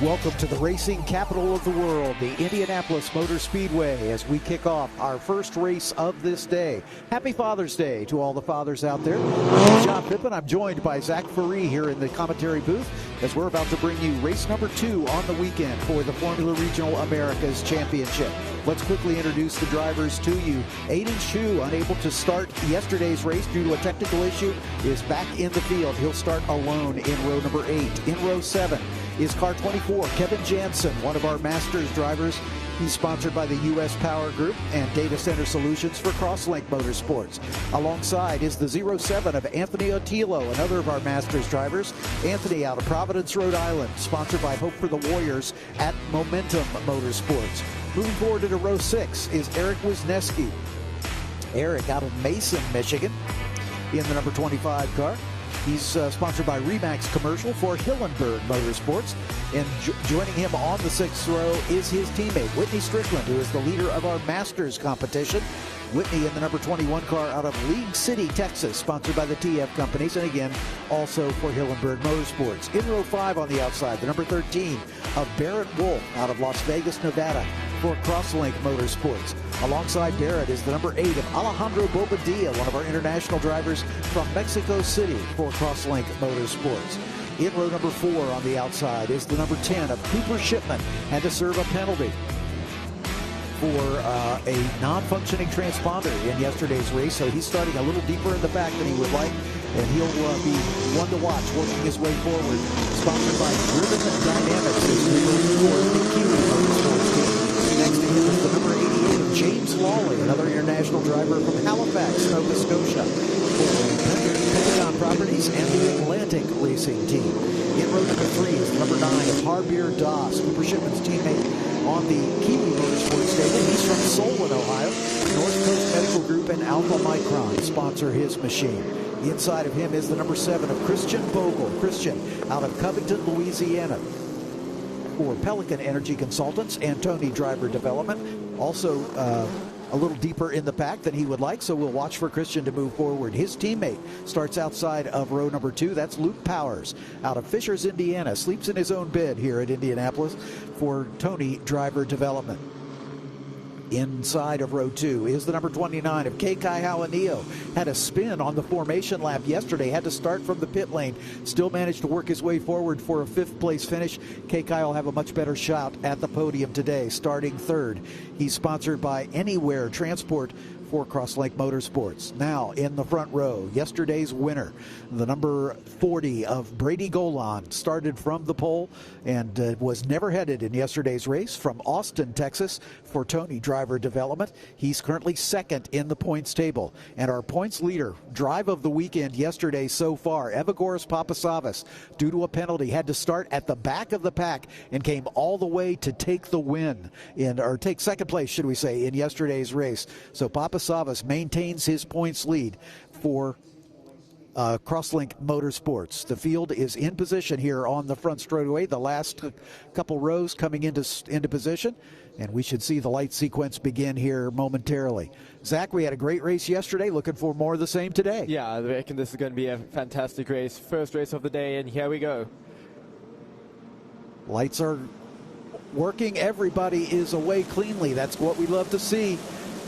Welcome to the racing capital of the world, the Indianapolis Motor Speedway, as we kick off our first race of this day. Happy Father's Day to all the fathers out there. I'm John Pippen. I'm joined by Zach Faree here in the commentary booth as we're about to bring you race number 2 on the weekend for the Formula Regional Americas Championship. Let's quickly introduce the drivers to you. Aiden Shu, unable to start yesterday's race due to a technical issue, is back in the field. He'll start alone in row number 8. In row 7 is car 24, Kevin Jansen, one of our Masters drivers. He's sponsored by the U.S. Power Group and Data Center Solutions for Crosslink Motorsports. Alongside is the 07 of Anthony Otillo, another of our Masters drivers. Anthony out of Providence, Rhode Island, sponsored by Hope for the Warriors at Momentum Motorsports. Moving forward into row 6 is Eric Wisniewski. Eric out of Mason, Michigan, in the number 25 car. He's sponsored by Remax Commercial for Hillenberg Motorsports. And joining him on the 6th row is his teammate, Whitney Strickland, who is the leader of our Masters competition. Whitney in the number 21 car out of League City, Texas, sponsored by the TF companies, and again, also for Hillenberg Motorsports. In row 5 on the outside, the number 13 of Barrett Wolf out of Las Vegas, Nevada, for Crosslink Motorsports. Alongside Barrett is the number 8 of Alejandro Bobadilla, one of our international drivers from Mexico City, for Crosslink Motorsports. In row number 4 on the outside is the number 10 of Cooper Shipman, had to serve a penalty for a non-functioning transponder in yesterday's race, so he's starting a little deeper in the back than he would like, and he'll be one to watch working his way forward. Sponsored by Driven Dynamics as we move forward the Kiwi Motorsports team. Next to him is the number 88 of James Lawley, another international driver from Halifax, Nova Scotia, for Pentagon Properties and the Atlantic Racing Team. In row number 3 is the number 9 of Harbir Das, Cooper Shipman's teammate on the Kiwi Motorsports stable. He's from Solon, Ohio. North Coast Medical Group and Alpha Micron sponsor his machine. Inside of him is the number 7 of Christian Bogle. Christian out of Covington, Louisiana, for Pelican Energy Consultants and Tony Driver Development. Also a little deeper in the pack than he would like, so we'll watch for Christian to move forward. His teammate starts outside of row number 2. That's Luke Powers out of Fishers, Indiana. Sleeps in his own bed here at Indianapolis for Tony Driver Development. Inside of row 2 is the number 29 of Kekai Hawanio. Had a spin on the formation lap yesterday. Had to start from the pit lane. Still managed to work his way forward for a 5th place finish. Kekai will have a much better shot at the podium today, starting 3rd. He's sponsored by Anywhere Transport for Crosslink Motorsports. Now in the front row, yesterday's winner, the number 40 of Brady Golan, started from the pole and was never headed in yesterday's race, from Austin, Texas, for Tony Driver Development. He's currently 2nd in the points table. And our points leader, drive of the weekend yesterday so far, Evagoras Papasavas, due to a penalty, had to start at the back of the pack and came all the way to take the win, or take 2nd place, should we say, in yesterday's race. So Papasavas maintains his points lead for Crosslink Motorsports. The field is in position here on the front straightaway. The last couple rows coming into position, and we should see the light sequence begin here momentarily. Zach, we had a great race yesterday. Looking for more of the same today. Yeah, I reckon this is going to be a fantastic race. First race of the day, and here we go. Lights are working. Everybody is away cleanly. That's what we love to see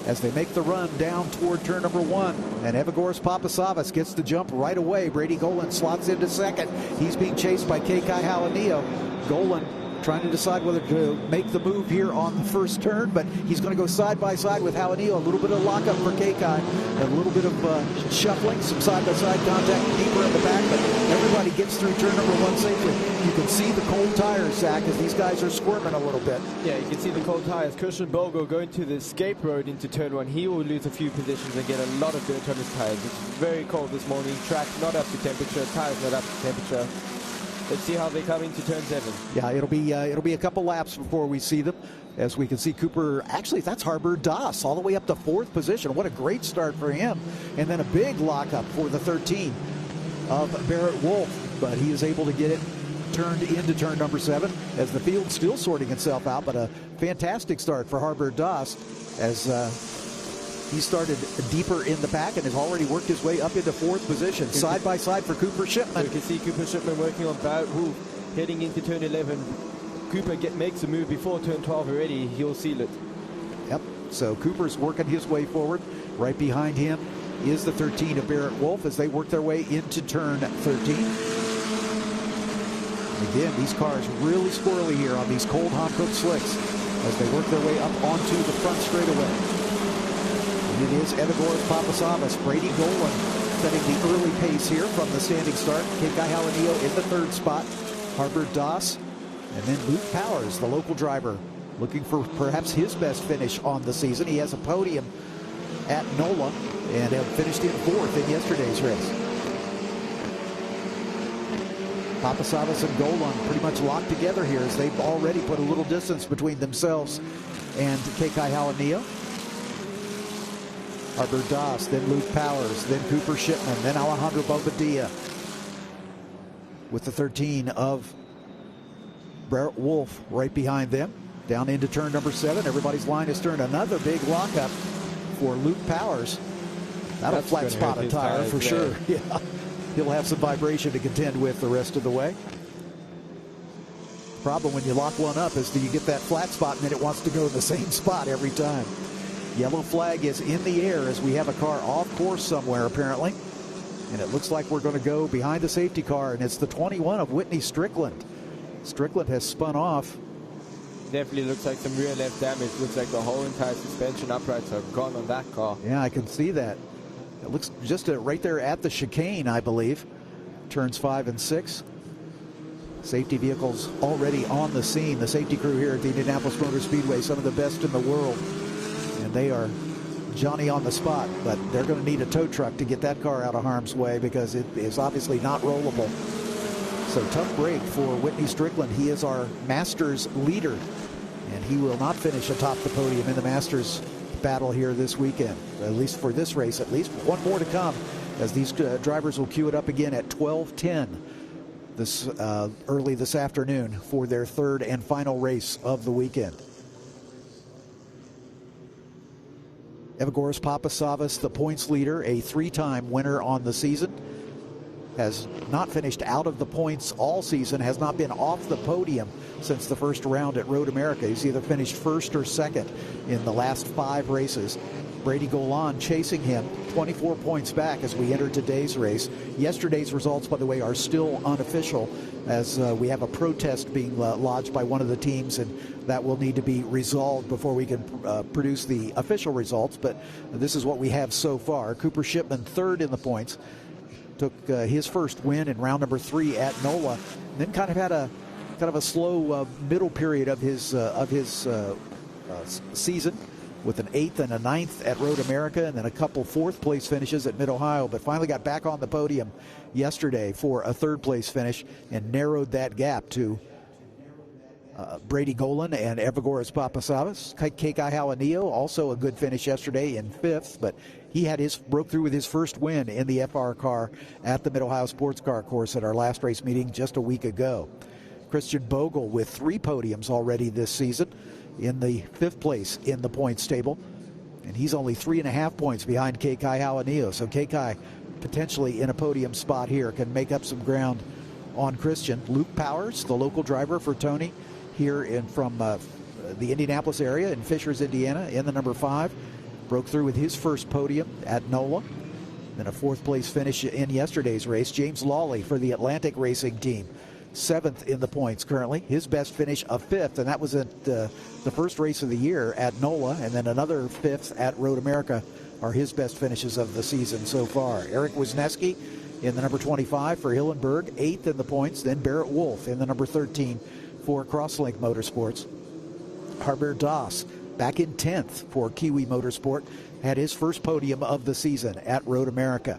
as they make the run down toward turn number 1. And Evagoras Papasavas gets the jump right away. Brady Golan slots into 2nd. He's being chased by Kekai Hawanio. Golan trying to decide whether to make the move here on the first turn, but he's going to go side by side with Hawanio. A little bit of lockup for Kekai, a little bit of shuffling, some side-by-side contact deeper in the back, but everybody gets through turn number 1 safely. You can see the cold tires, Zach, as these guys are squirming a little bit. Yeah, you can see the cold tires. Christian Bogo going to the escape road into turn 1. He will lose a few positions and get a lot of dirt on his tires. It's very cold this morning. Track not up to temperature, tires not up to temperature. Let's see how they come into turn 7. Yeah, it'll be a couple laps before we see them. As we can see, Cooper, actually that's Harbir Das, all the way up to 4th position. What a great start for him. And then a big lockup for the 13 of Barrett Wolf, but he is able to get it turned into turn number 7 as the field's still sorting itself out. But a fantastic start for Harbir Das as he started deeper in the pack and has already worked his way up into 4th position, side by side for Cooper Shipman. You can see Cooper Shipman working on Barrett Wolf heading into turn 11. Cooper makes a move before turn 12 already, he'll seal it. Yep. So Cooper's working his way forward. Right behind him is the 13 of Barrett Wolf as they work their way into turn 13. And again, these cars really squirrely here on these cold Hankook slicks as they work their way up onto the front straightaway. And it is Evagoras Papasavas, Brady Golan setting the early pace here from the standing start. Kekai Halanio in the third spot. Harbert Doss, and then Luke Powers, the local driver, looking for perhaps his best finish on the season. He has a podium at NOLA and finished in fourth in yesterday's race. Papasavas and Golan pretty much locked together here as they've already put a little distance between themselves and Kekai Halanio. Harbor Doss, then Luke Powers, then Cooper Shipman, then Alejandro Bobadilla with the 13 of Barrett Wolf right behind them. Down into turn number 7. Everybody's line is turned. Another big lockup for Luke Powers. That'll flat spot a tire for sure. Yeah. He'll have some vibration to contend with the rest of the way. The problem when you lock one up is that you get that flat spot and then it wants to go in the same spot every time. Yellow flag is in the air as we have a car off course somewhere apparently. And it looks like we're going to go behind the safety car, and it's the 21 of Whitney Strickland. Strickland has spun off. Definitely looks like some rear left damage. Looks like the whole entire suspension uprights are gone on that car. Yeah, I can see that. It looks just right there at the chicane, I believe. Turns 5 and 6. Safety vehicles already on the scene. The safety crew here at the Indianapolis Motor Speedway, some of the best in the world. And they are Johnny on the spot, but they're going to need a tow truck to get that car out of harm's way because it is obviously not rollable. So tough break for Whitney Strickland. He is our Masters leader, and he will not finish atop the podium in the Masters battle here this weekend, at least for this race. At least one more to come as these drivers will queue it up again at 12:10 this early this afternoon for their third and final race of the weekend. Evagoras Papasavas, the points leader, a 3-time winner on the season, has not finished out of the points all season, has not been off the podium since the first round at Road America. He's either finished first or second in the last 5 races. Brady Golan chasing him, 24 points back as we enter today's race. Yesterday's results, by the way, are still unofficial as we have a protest being lodged by one of the teams, and that will need to be resolved before we can produce the official results. But this is what we have so far. Cooper Shipman third in the points. Took his first win in round number 3 at NOLA, and then kind of had a slow middle period of his season with an 8th and a 9th at Road America, and then a couple 4th place finishes at Mid-Ohio, but finally got back on the podium yesterday for a 3rd place finish and narrowed that gap to Brady Golan and Evagoras Papasavas. Kekai Halanio, also a good finish yesterday in 5th, but he broke through with his first win in the FR car at the Mid-Ohio Sports Car Course at our last race meeting just a week ago. Christian Bogle with 3 podiums already this season in the 5th place in the points table, and he's only 3.5 points behind Kekai Halanio. So Kekai potentially in a podium spot here can make up some ground on Christian. Luke Powers, the local driver for Tony here from the Indianapolis area in Fishers, Indiana, in the number 5. Broke through with his first podium at NOLA. Then a 4th place finish in yesterday's race. James Lawley for the Atlantic Racing Team, 7th in the points currently. His best finish of 5th, and that was at the first race of the year at NOLA, and then another 5th at Road America are his best finishes of the season so far. Eric Wisniewski in the number 25 for Hillenburg, 8th in the points. Then Barrett Wolf in the number 13 for Crosslink Motorsports. Harbor Doss back in 10th for Kiwi Motorsport, had his first podium of the season at Road America.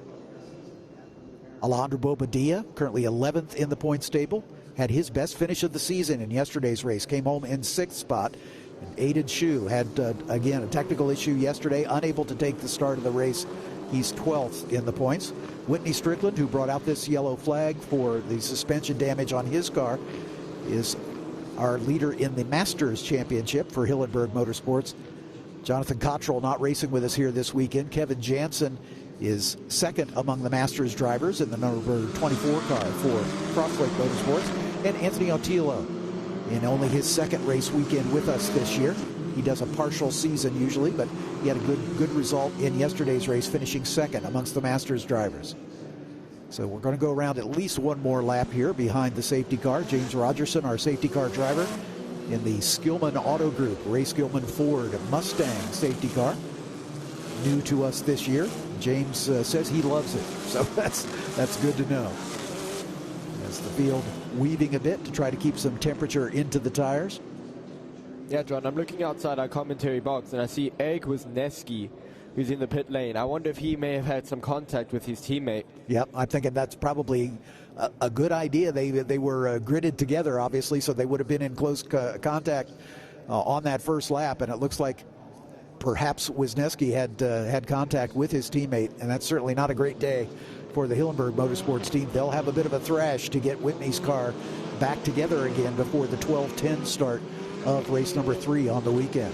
Alejandro Bobadilla, currently 11th in the points table, had his best finish of the season in yesterday's race, came home in 6th spot. And Aiden Shu had, again, a technical issue yesterday, unable to take the start of the race. He's 12th in the points. Whitney Strickland, who brought out this yellow flag for the suspension damage on his car, is our leader in the Masters Championship for Hillenburg Motorsports. Jonathan Cottrell not racing with us here this weekend. Kevin Jansen is second among the Masters drivers in the number 24 car for Crosslink Motorsports. And Anthony Otillo in only his second race weekend with us this year. He does a partial season usually, but he had a good result in yesterday's race, finishing second amongst the Masters drivers. So we're going to go around at least one more lap here behind the safety car. James Rogerson, our safety car driver, in the Skillman Auto Group, Ray Skillman Ford Mustang safety car. New to us this year. James says he loves it, so that's good to know. As the field weaving a bit to try to keep some temperature into the tires. Yeah, John, I'm looking outside our commentary box and I see Eric Wisniewski, who's in the pit lane. I wonder if he may have had some contact with his teammate. Yep, I'm thinking that's probably a good idea. They were gridded together, obviously, so they would have been in close contact on that first lap, and it looks like perhaps Wisniewski had contact with his teammate, and that's certainly not a great day for the Hillenberg Motorsports team. They'll have a bit of a thrash to get Whitney's car back together again before the 12:10 start of race number 3 on the weekend.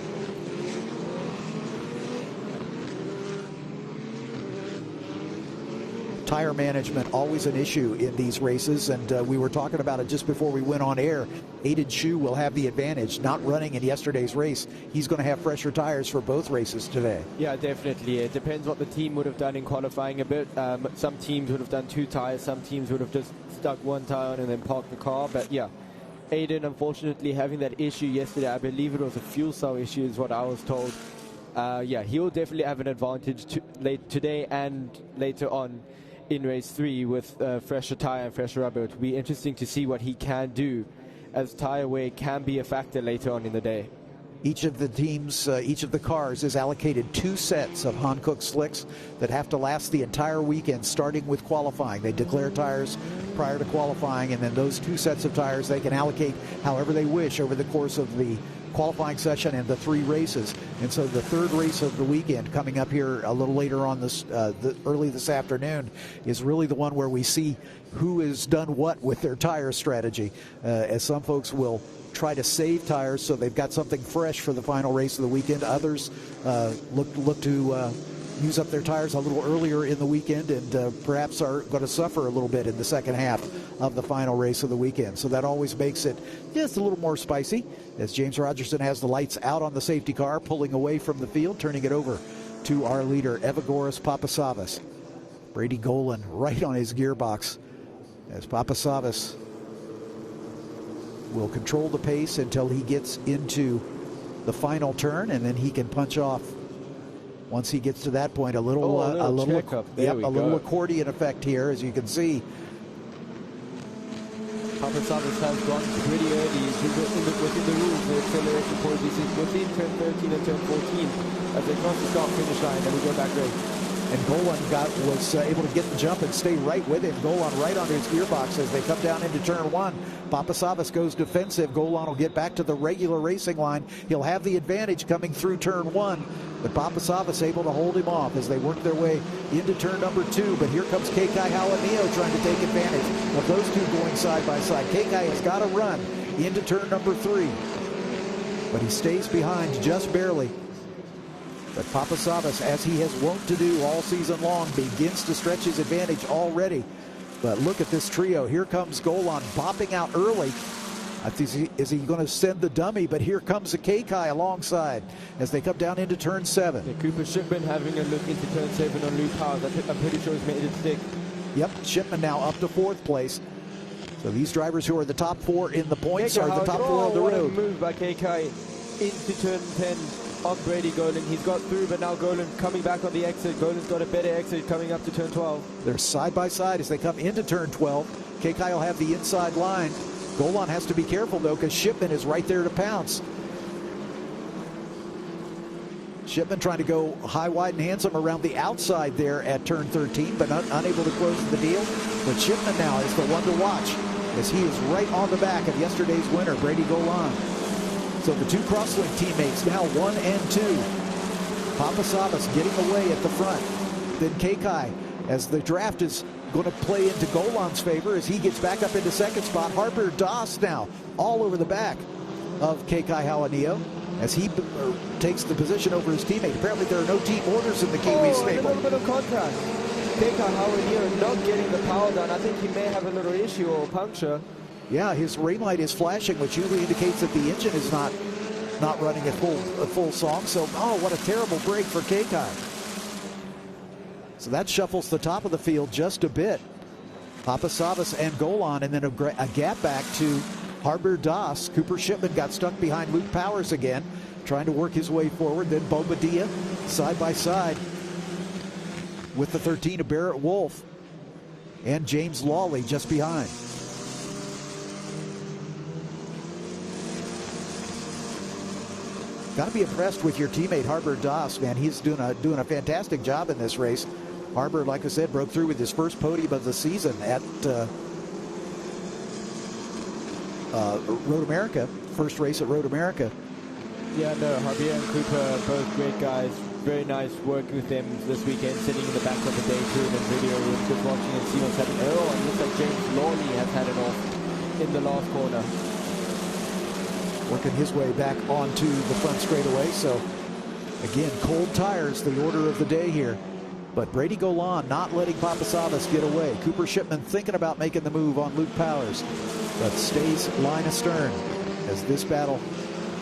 Tire management always an issue in these races, and we were talking about it just before we went on air. Aiden Shu will have the advantage, not running in yesterday's race. He's going to have fresher tires for both races today. Yeah, definitely. It depends what the team would have done in qualifying a bit. Some teams would have done 2 tires, some teams would have just stuck 1 tire on and then parked the car. But yeah, Aiden unfortunately having that issue yesterday. I believe it was a fuel cell issue is what I was told. Yeah, he'll definitely have an advantage today and later on in race 3 with fresher tire and fresher rubber. It will be interesting to see what he can do, as tire wear can be a factor later on in the day. Each of the teams, each of the cars is allocated 2 sets of Hankook slicks that have to last the entire weekend, starting with qualifying. They declare tires prior to qualifying, and then those 2 sets of tires they can allocate however they wish over the course of the qualifying session and the 3 races. And so the 3rd race of the weekend, coming up here a little later on this early this afternoon, is really the one where we see who has done what with their tire strategy, as some folks will try to save tires so they've got something fresh for the final race of the weekend. Others look to use up their tires a little earlier in the weekend, and perhaps are going to suffer a little bit in the second half of the final race of the weekend. So that always makes it just a little more spicy, as James Rogerson has the lights out on the safety car, pulling away from the field, turning it over to our leader, Evagoras Papasavas. Brady Golan right on his gearbox, as Papasavas will control the pace until he gets into the final turn, and then he can punch off. Once he gets to that point, a little accordion effect here, as you can see. Papasavas has gone pretty early within the rules. The acceleration point is within turn 13 and turn 14 as they cross the start-finish line, and we go back race. And Golan was able to get the jump and stay right with him. Golan right on his gearbox as they come down into turn 1. Papasavas goes defensive. Golan will get back to the regular racing line. He'll have the advantage coming through turn 1. But Papasavas able to hold him off as they work their way into turn number 2. But here comes Kekai Halanio trying to take advantage of those 2 going side by side. Kekai has got to run into turn number 3. But he stays behind just barely. But Papasavas, as he has wont to do all season long, begins to stretch his advantage already. But look at this trio. Here comes Golan bopping out early. Is he going to send the dummy? But here comes the Kekai alongside as they come down into turn 7. Yeah, Cooper Shipman having a look into turn 7 on Luke Howes. I'm pretty sure he's made it stick. Yep, Shipman now up to 4th place. So these drivers who are the top 4 in the points are the top 4 on the road. What a move by Kekai into turn 10. On Brady Golan. He's got through, but now Golan coming back on the exit. Golan's got a better exit coming up to turn 12. They're side by side as they come into turn 12. Kekai will have the inside line. Golan has to be careful, though, because Shipman is right there to pounce. Shipman trying to go high, wide, and handsome around the outside there at turn 13, but unable to close the deal. But Shipman now is the one to watch, as he is right on the back of yesterday's winner, Brady Golan. So the 2 Crosslink teammates now 1 and 2. Papasavas getting away at the front. Then Kekai, as the draft is going to play into Golan's favor as he gets back up into 2nd spot. Harper Doss now all over the back of Kekai Halanio as he takes the position over his teammate. Apparently there are no team orders in the Kiwi stable. A little bit of contact. Kekai Halanio not getting the power down. I think he may have a little issue or puncture. Yeah, his rain light is flashing, which usually indicates that the engine is not running at full song. So, oh, what a terrible break for K-Kai. So that shuffles the top of the field just a bit. Papasavas and Golan, and then a gap back to Harbor Das. Cooper Shipman got stuck behind Luke Powers again, trying to work his way forward. Then Bobadilla side by side with the 13 of Barrett Wolf and James Lawley just behind. Got to be impressed with your teammate Harbor Das, man. He's doing a fantastic job in this race. Harbor, like I said, broke through with his first podium of the season at Road America. First race at Road America. Yeah, no, Javier and Cooper, both great guys. Very nice working with them this weekend, sitting in the back of the day two in the video room, just watching and see what's happening. Oh, and it looks like James Lawley has had it off in the last corner. Working his way back onto the front straightaway. So, again, cold tires, the order of the day here. But Brady Golan not letting Papasavas get away. Cooper Shipman thinking about making the move on Luke Powers, but stays line astern as this battle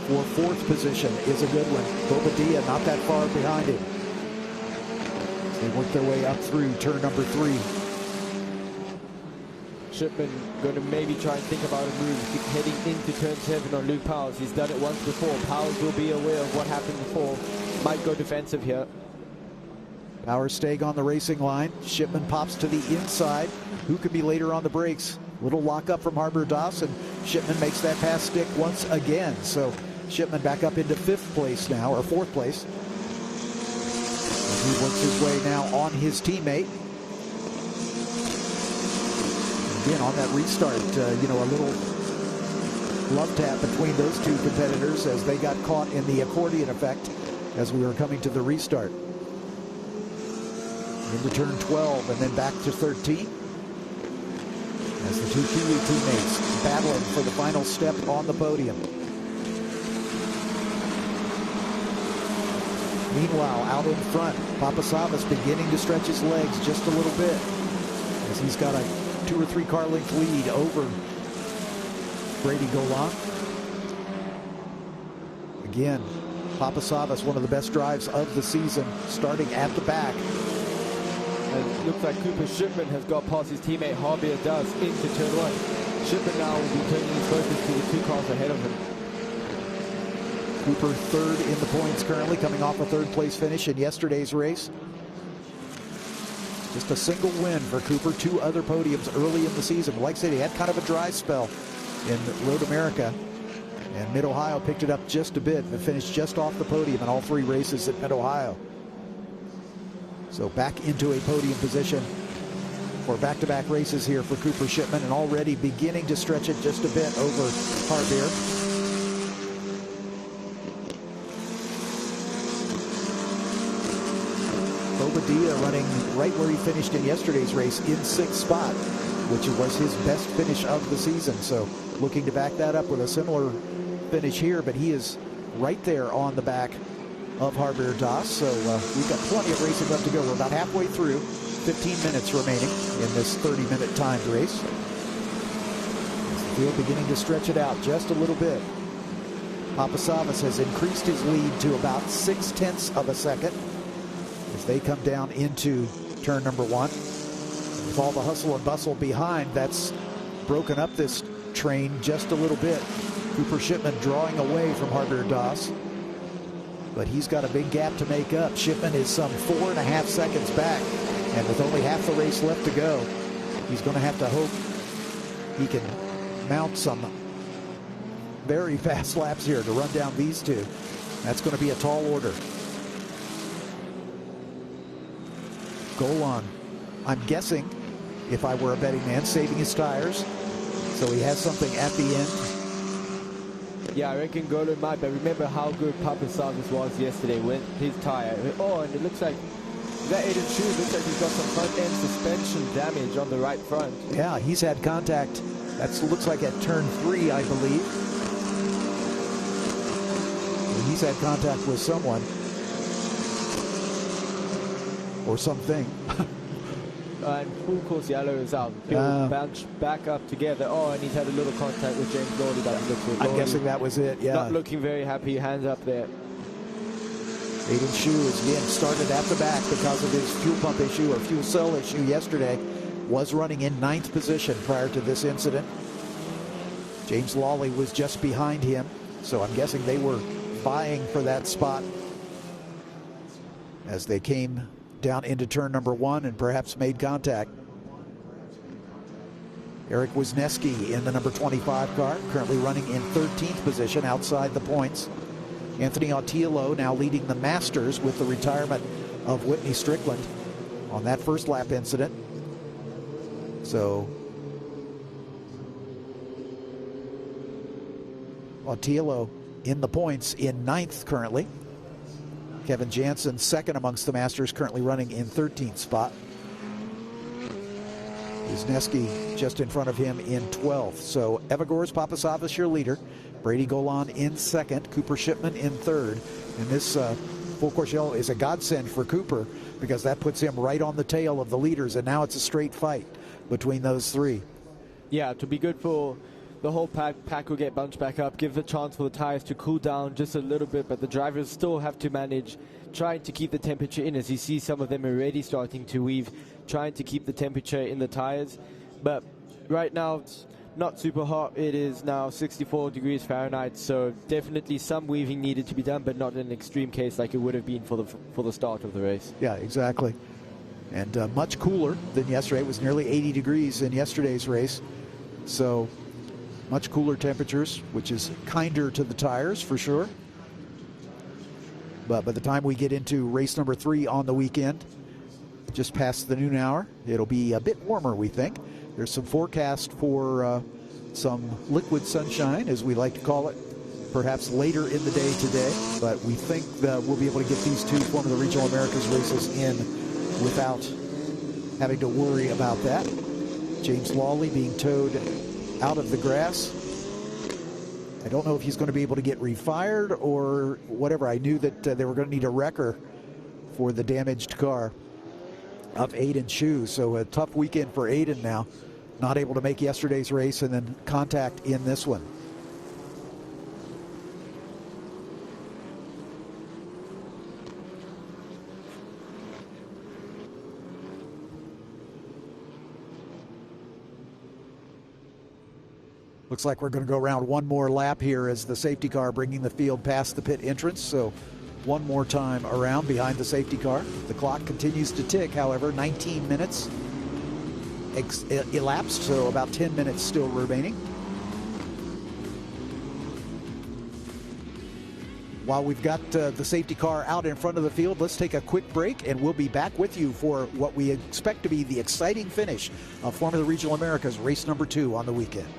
for fourth position is a good one. Bobadilla not that far behind him. They work their way up through turn number 3. Shipman going to maybe try and think about a move heading into turn 7 on Luke Powers. He's done it once before. Powers will be aware of what happened before. Might go defensive here. Powers staying on the racing line. Shipman pops to the inside. Who could be later on the brakes? Little lockup from Harbor Das, and Shipman makes that pass stick once again. So Shipman back up into 5th place now, or 4th place. As he works his way now on his teammate. Again, on that restart, a little love tap between those two competitors as they got caught in the accordion effect as we were coming to the restart. Into turn 12 and then back to 13 as the two Kiwi teammates battling for the final step on the podium. Meanwhile, out in front, Papasavas beginning to stretch his legs just a little bit as he's got a 2 or 3 car length lead over Brady Golan. Again, Papasavas, one of the best drives of the season, starting at the back. And it looks like Cooper Shipman has got past his teammate Javier Das into turn 1. Shipman now will be turning his focus to the 2 cars ahead of him. Cooper 3rd in the points currently, coming off a 3rd place finish in yesterday's race. Just a single win for Cooper, 2 other podiums early in the season. Like I said, he had kind of a dry spell in Road America, and Mid-Ohio picked it up just a bit, but finished just off the podium in all 3 races at Mid-Ohio. So back into a podium position for back-to-back races here for Cooper Shipman, and already beginning to stretch it just a bit over Harbier. Bobadilla running right where he finished in yesterday's race in 6th spot, which was his best finish of the season. So looking to back that up with a similar finish here, but he is right there on the back of Harbor Das. So we've got plenty of racing left to go. We're about halfway through, 15 minutes remaining in this 30-minute timed race. The field beginning to stretch it out just a little bit. Papasavas has increased his lead to about 0.6 of a second as they come down into turn number 1. With all the hustle and bustle behind, that's broken up this train just a little bit. Cooper Shipman drawing away from Harbor Das, but he's got a big gap to make up. Shipman is some 4.5 seconds back, and with only half the race left to go, he's going to have to hope he can mount some very fast laps here to run down these two. That's going to be a tall order. Golan, I'm guessing, if I were a betting man, saving his tires, so he has something at the end. Yeah, I reckon Golan might, but remember how good Papasavas was yesterday with his tire. Oh, and it looks like that 8 and 2 looks like he's got some front end suspension damage on the right front. Yeah, he's had contact. That looks like at turn 3, I believe. He's had contact with someone or something. and full course yellow is out. He'll bounce back up together. Oh, and he's had a little contact with James Lawley. I'm guessing that was it, yeah. Not looking very happy, hands up there. Aiden Shu is again started at the back because of his fuel pump issue or fuel cell issue yesterday. Was running in 9th position prior to this incident. James Lawley was just behind him, so I'm guessing they were vying for that spot as they came down into turn number 1 and perhaps made contact. Eric Wisniewski in the number 25 car, currently running in 13th position outside the points. Anthony Autillo now leading the Masters with the retirement of Whitney Strickland on that first lap incident. So Autillo in the points in 9th currently. Kevin Jansen second amongst the Masters, currently running in 13th spot. Wisniewski just in front of him in 12th. So Evagores Papasavas your leader. Brady Golan in second. Cooper Shipman in third. And this full course yellow is a godsend for Cooper because that puts him right on the tail of the leaders, and now it's a straight fight between those three. Yeah, to be good for the whole pack. Pack will get bunched back up, give the chance for the tires to cool down just a little bit, but the drivers still have to manage trying to keep the temperature in. As you see, some of them already starting to weave, trying to keep the temperature in the tires. But right now, it's not super hot. It is now 64 degrees Fahrenheit, so definitely some weaving needed to be done, but not in an extreme case like it would have been for the start of the race. Yeah, exactly. And much cooler than yesterday. It was nearly 80 degrees in yesterday's race. So much cooler temperatures, which is kinder to the tires for sure. But by the time we get into race number 3 on the weekend, just past the noon hour, it'll be a bit warmer, we think. There's some forecast for some liquid sunshine, as we like to call it, perhaps later in the day today. But we think that we'll be able to get these two Formula Regional Americas races in without having to worry about that. James Lawley being towed out of the grass. I don't know if he's going to be able to get refired or whatever. I knew that they were going to need a wrecker for the damaged car of Aiden Shu. So a tough weekend for Aiden now. Not able to make yesterday's race and then contact in this one. Looks like we're going to go around one more lap here as the safety car bringing the field past the pit entrance. So one more time around behind the safety car. The clock continues to tick, however, 19 minutes elapsed, so about 10 minutes still remaining. While we've got the safety car out in front of the field, let's take a quick break and we'll be back with you for what we expect to be the exciting finish of Formula Regional Americas race number 2 on the weekend.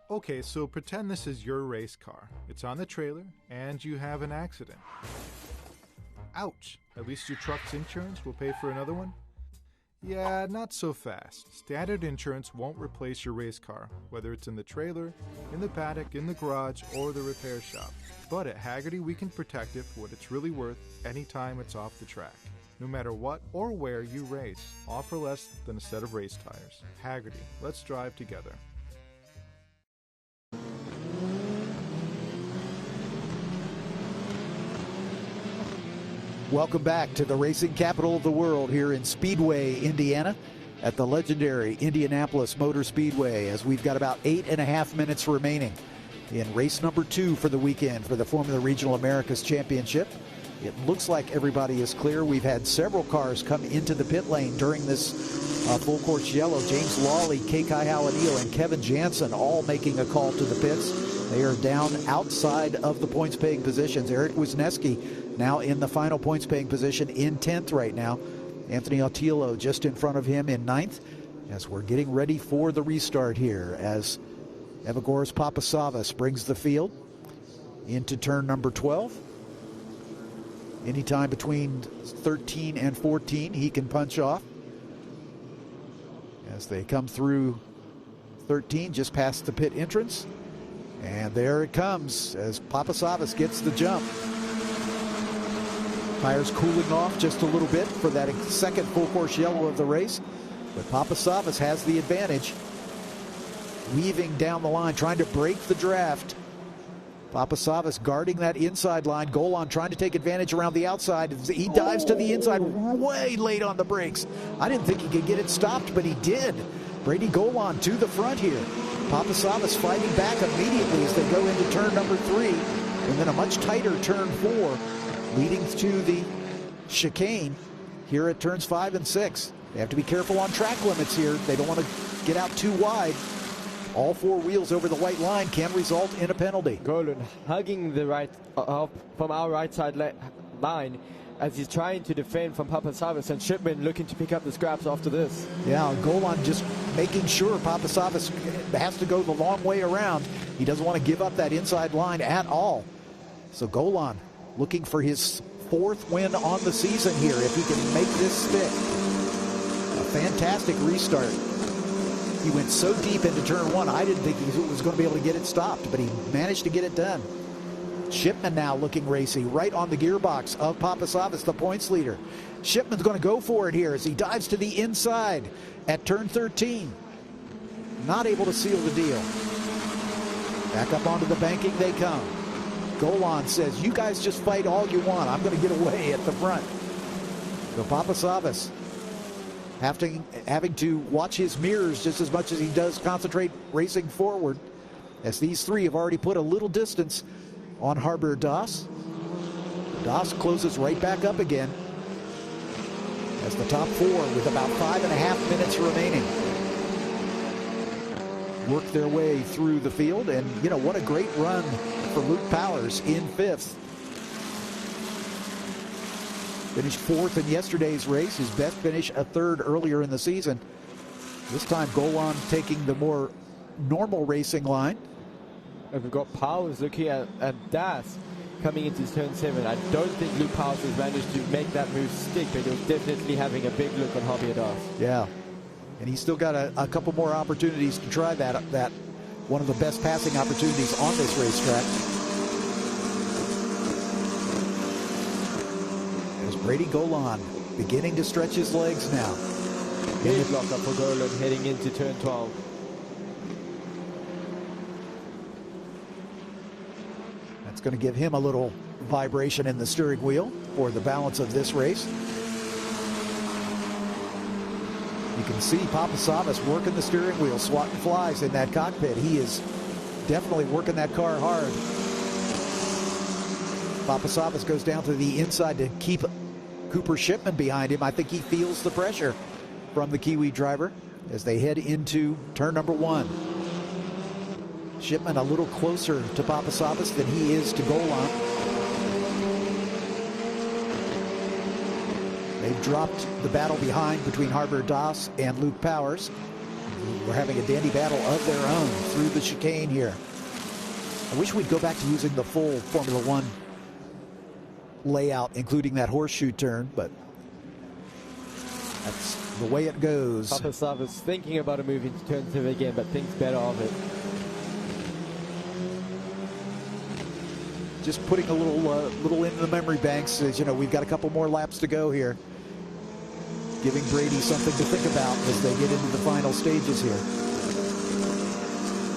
Okay, so pretend this is your race car. It's on the trailer, and you have an accident. Ouch! At least your truck's insurance will pay for another one? Yeah, not so fast. Standard insurance won't replace your race car, whether it's in the trailer, in the paddock, in the garage, or the repair shop. But at Haggerty, we can protect it for what it's really worth anytime it's off the track. No matter what or where you race, all for less than a set of race tires. Haggerty, let's drive together. Welcome back to the racing capital of the world here in Speedway, Indiana, at the legendary Indianapolis Motor Speedway, as we've got about 8.5 minutes remaining in race number 2 for the weekend for the Formula Regional Americas Championship. It looks like everybody is clear. We've had several cars come into the pit lane during this full course yellow. James Lawley, Kekai Hawaniel, and Kevin Jansen all making a call to the pits. They are down outside of the points paying positions. Eric Wisniewski now in the final points paying position in 10th right now. Anthony Otillo just in front of him in 9th, as we're getting ready for the restart here, as Evagoras Papasavas brings the field into turn number 12. Anytime between 13 and 14, he can punch off. As they come through 13, just past the pit entrance. And there it comes as Papasavas gets the jump. Tires cooling off just a little bit for that second full course yellow of the race. But Papasavas has the advantage. Weaving down the line, trying to break the draft. Papasavas guarding that inside line. Golan trying to take advantage around the outside. He dives to the inside way late on the brakes. I didn't think he could get it stopped, but he did. Brady Golan to the front here. Papasavas fighting back immediately as they go into turn number 3. And then a much tighter turn 4, leading to the chicane here at turns 5 and 6. They have to be careful on track limits here. They don't want to get out too wide. All 4 wheels over the white line can result in a penalty. Golan hugging the right from our right side line as he's trying to defend from Papasavas, and Shipman looking to pick up the scraps after this. Yeah, Golan just making sure Papasavas has to go the long way around. He doesn't want to give up that inside line at all. So Golan looking for his 4th win on the season here if he can make this stick. A fantastic restart. He went so deep into turn 1, I didn't think he was going to be able to get it stopped, but he managed to get it done. Shipman now looking racy, right on the gearbox of Papasavas, the points leader. Shipman's going to go for it here as he dives to the inside at turn 13. Not able to seal the deal. Back up onto the banking they come. Golan says, you guys just fight all you want. I'm going to get away at the front. So Papasavas having to watch his mirrors just as much as he does concentrate racing forward, as these 3 have already put a little distance on Harbor Das. Das closes right back up again as the top 4 with about 5.5 minutes remaining work their way through the field. And you know, what a great run for Luke Powers in 5th. Finished 4th in yesterday's race. His best finish a 3rd earlier in the season. This time Golan taking the more normal racing line. And we've got Powers looking at Das coming into turn 7. I don't think Luke Powers has managed to make that move stick, but he was definitely having a big look on Javier Das. Yeah, and he's still got a couple more opportunities to try that one of the best passing opportunities on this racetrack. There's Brady Golan beginning to stretch his legs now. Big lock up for Golan heading into turn 12. It's going to give him a little vibration in the steering wheel for the balance of this race. You can see Papasavas working the steering wheel, swatting flies in that cockpit. He is definitely working that car hard. Papasavas goes down to the inside to keep Cooper Shipman behind him. I think he feels the pressure from the Kiwi driver as they head into turn number 1. Shipman a little closer to Papasavas than he is to Golan. They've dropped the battle behind between Harbor Das and Luke Powers. We're having a dandy battle of their own through the chicane here. I wish we'd go back to using the full Formula One layout, including that horseshoe turn, but That's the way it goes. Papasavas thinking about a move into turn 7 again, but thinks better of it. Just putting a little into the memory banks. As you know, we've got a couple more laps to go here. Giving Brady something to think about as they get into the final stages here.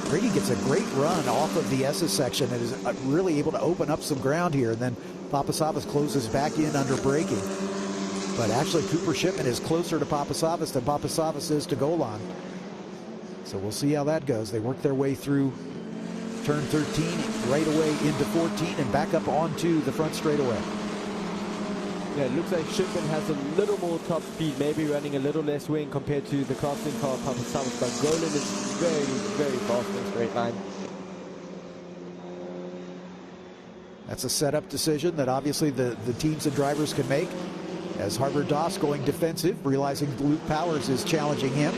Brady gets a great run off of the S's section and is really able to open up some ground here. And then Papasavas closes back in under braking. But actually, Cooper Shipman is closer to Papasavas than Papasavas is to Golan. So we'll see how that goes. They work their way through turn 13, right away into 14, and back up onto the front straightaway. Yeah, it looks like Shipman has a little more top speed, maybe running a little less wing compared to the crafting car of Papasavas, but Golan is very, very fast in a straight line. That's a setup decision that obviously the teams and drivers can make. As Harvard Doss going defensive, realizing Luke Powers is challenging him.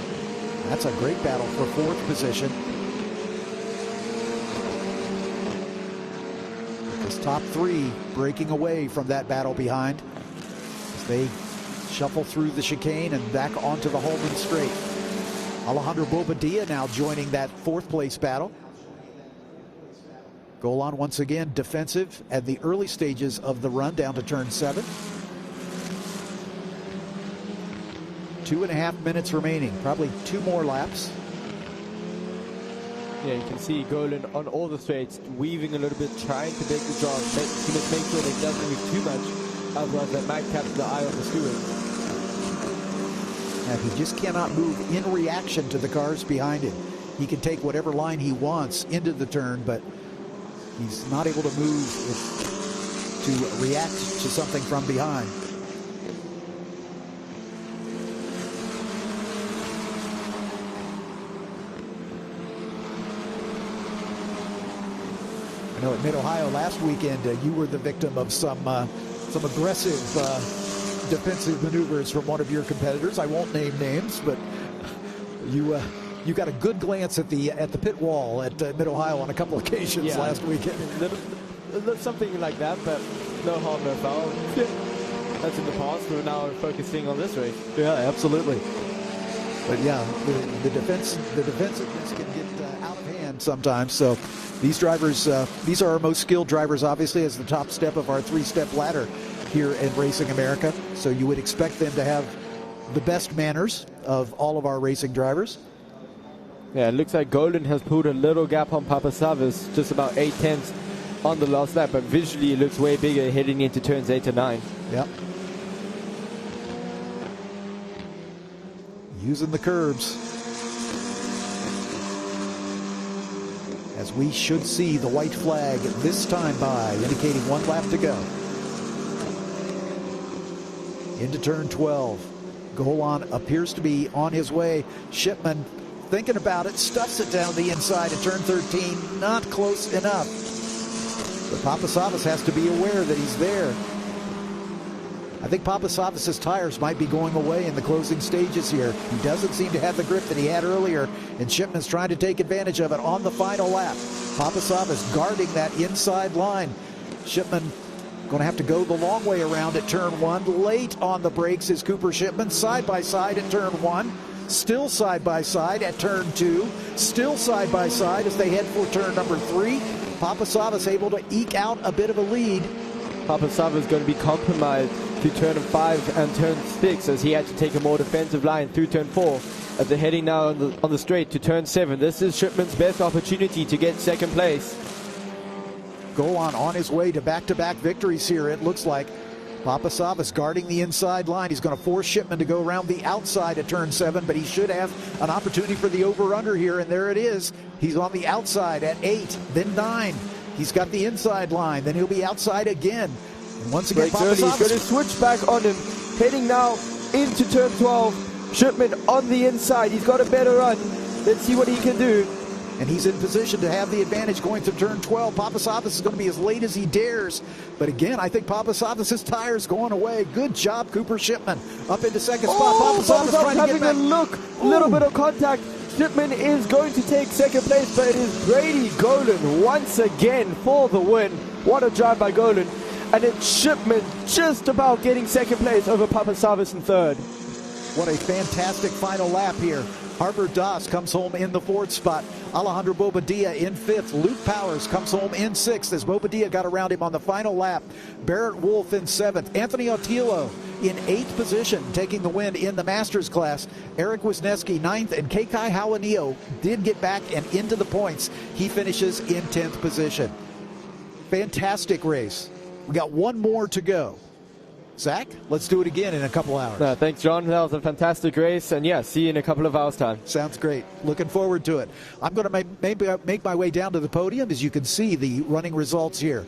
That's a great battle for 4th position. His top 3 breaking away from that battle behind as they shuffle through the chicane and back onto the Holman straight. Alejandro Bobadilla now joining that 4th place battle. Golan once again defensive at the early stages of the run down to turn 7. 2.5 minutes remaining, probably 2 more laps. Yeah, you can see Golan on all the straights, weaving a little bit, trying to make the draw. He must make sure that he doesn't move too much, otherwise that might capture the eye of the steward. And he just cannot move in reaction to the cars behind him. He can take whatever line he wants into the turn, but he's not able to move to react to something from behind. I know at Mid-Ohio last weekend, you were the victim of some aggressive defensive maneuvers from one of your competitors. I won't name names, but you got a good glance at the pit wall at Mid-Ohio on a couple occasions last weekend. Something like that, but no harm, no foul. That's in the past. We're now focusing on this race. Yeah, absolutely. But yeah, the defensiveness can get out of hand sometimes. So these drivers, these are our most skilled drivers, obviously, as the top step of our 3-step ladder here at Racing America. So you would expect them to have the best manners of all of our racing drivers. Yeah, it looks like Golan has pulled a little gap on Papasavas, just about 8/10 on the last lap, but visually it looks way bigger heading into turns 8 to 9. Yep. Using the curbs. As we should see the white flag this time by, indicating 1 lap to go. Into turn 12. Golan appears to be on his way. Shipman thinking about it, stuffs it down the inside at turn 13. Not close enough. But Papasavas has to be aware that he's there. I think Papasavas' tires might be going away in the closing stages here. He doesn't seem to have the grip that he had earlier, and Shipman's trying to take advantage of it on the final lap. Papasavas guarding that inside line. Shipman going to have to go the long way around at turn 1. Late on the brakes is Cooper Shipman, side by side at turn 1. Still side by side at turn 2. Still side by side as they head for turn number 3. Papasavas able to eke out a bit of a lead. Papasavas is going to be compromised to turn 5 and turn 6 as he had to take a more defensive line through turn 4 as they're heading now on the straight to turn 7. This is Shipman's best opportunity to get second place. Golan on his way to back-to-back victories here, it looks like. Papasavas guarding the inside line. He's going to force Shipman to go around the outside at turn 7, but he should have an opportunity for the over-under here, and there it is. He's on the outside at 8, then 9. He's got the inside line, then he'll be outside again. And once again, Papasavas is going to switch back on him, heading now into turn 12. Shipman on the inside. He's got a better run. Let's see what he can do. And he's in position to have the advantage going to turn 12. Papasavas is going to be as late as he dares. But again, I think Papasavas' tire's going away. Good job, Cooper Shipman. Up into second spot. Papasavas trying to get back. Having a look. A little bit of contact. Shipman is going to take second place, but it is Brady Golan once again for the win. What a drive by Golan. And it's Shipman just about getting second place over Papasavas in third. What a fantastic final lap here. Harvard Doss comes home in the 4th spot. Alejandro Bobadilla in 5th. Luke Powers comes home in 6th as Bobadilla got around him on the final lap. Barrett Wolf in 7th. Anthony Otillo in 8th position, taking the win in the Masters class. Eric Wisniewski 9th, and Kekai Hawanio did get back and into the points. He finishes in 10th position. Fantastic race. We got one more to go. Zach, let's do it again in a couple hours. Thanks, John. That was a fantastic race. And yeah, see you in a couple of hours' time. Sounds great. Looking forward to it. I'm going to make my way down to the podium. As you can see, the running results here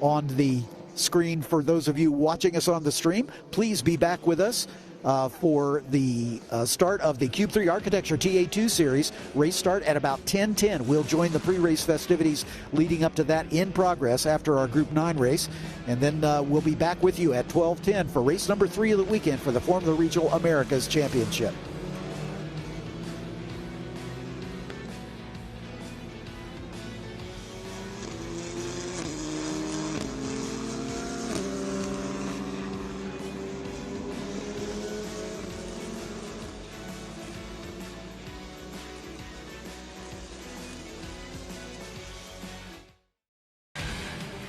on the screen for those of you watching us on the stream. Please be back with us for the start of the Cube 3 Architecture TA2 series. Race start at about 10:10. We'll join the pre-race festivities leading up to that in progress after our Group 9 race. And then we'll be back with you at 12:10 for race number 3 of the weekend for the Formula Regional Americas Championship.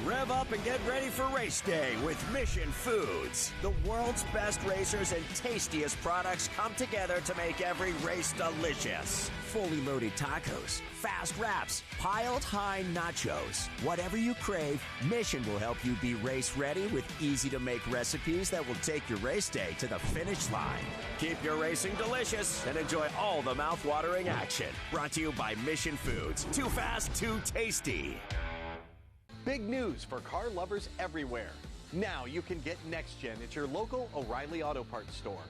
Rev up and get ready for race day with Mission Foods. The world's best racers and tastiest products come together to make every race delicious. Fully loaded tacos, fast wraps, piled high nachos. Whatever you crave, Mission will help you be race ready with easy to make recipes that will take your race day to the finish line. Keep your racing delicious and enjoy all the mouth-watering action. Brought to you by Mission Foods. Too fast, too tasty. Big news for car lovers everywhere. Now you can get Next Gen at your local O'Reilly Auto Parts store.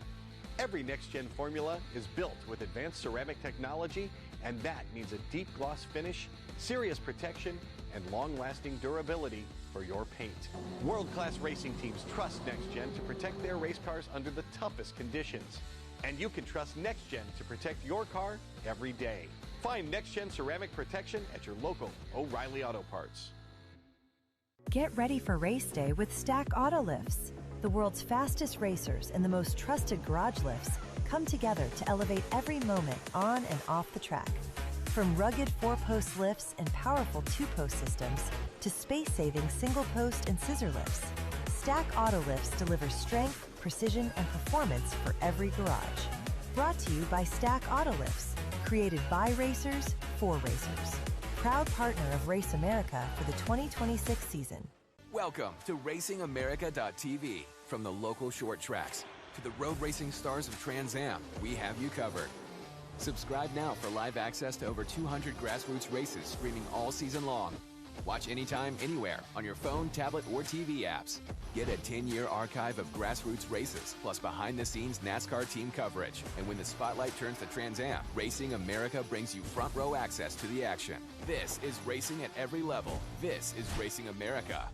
Every Next Gen formula is built with advanced ceramic technology, and that means a deep gloss finish, serious protection, and long-lasting durability for your paint. World-class racing teams trust Next Gen to protect their race cars under the toughest conditions. And you can trust Next Gen to protect your car every day. Find Next Gen ceramic protection at your local O'Reilly Auto Parts. Get ready for race day with Stack Auto Lifts. The world's fastest racers and the most trusted garage lifts come together to elevate every moment on and off the track. From rugged 4-post lifts and powerful 2-post systems to space-saving single-post and scissor lifts, Stack Auto Lifts deliver strength, precision, and performance for every garage. Brought to you by Stack Auto Lifts, created by racers for racers. Proud partner of Race America for the 2026 season. Welcome to RacingAmerica.tv. From the local short tracks to the road racing stars of Trans Am, we have you covered. Subscribe now for live access to over 200 grassroots races streaming all season long. Watch anytime, anywhere on your phone, tablet, or TV apps. Get a 10-year archive of grassroots races, plus behind-the-scenes NASCAR team coverage. And when the spotlight turns to Trans Am, Racing America brings you front-row access to the action. This is racing at every level. This is Racing America.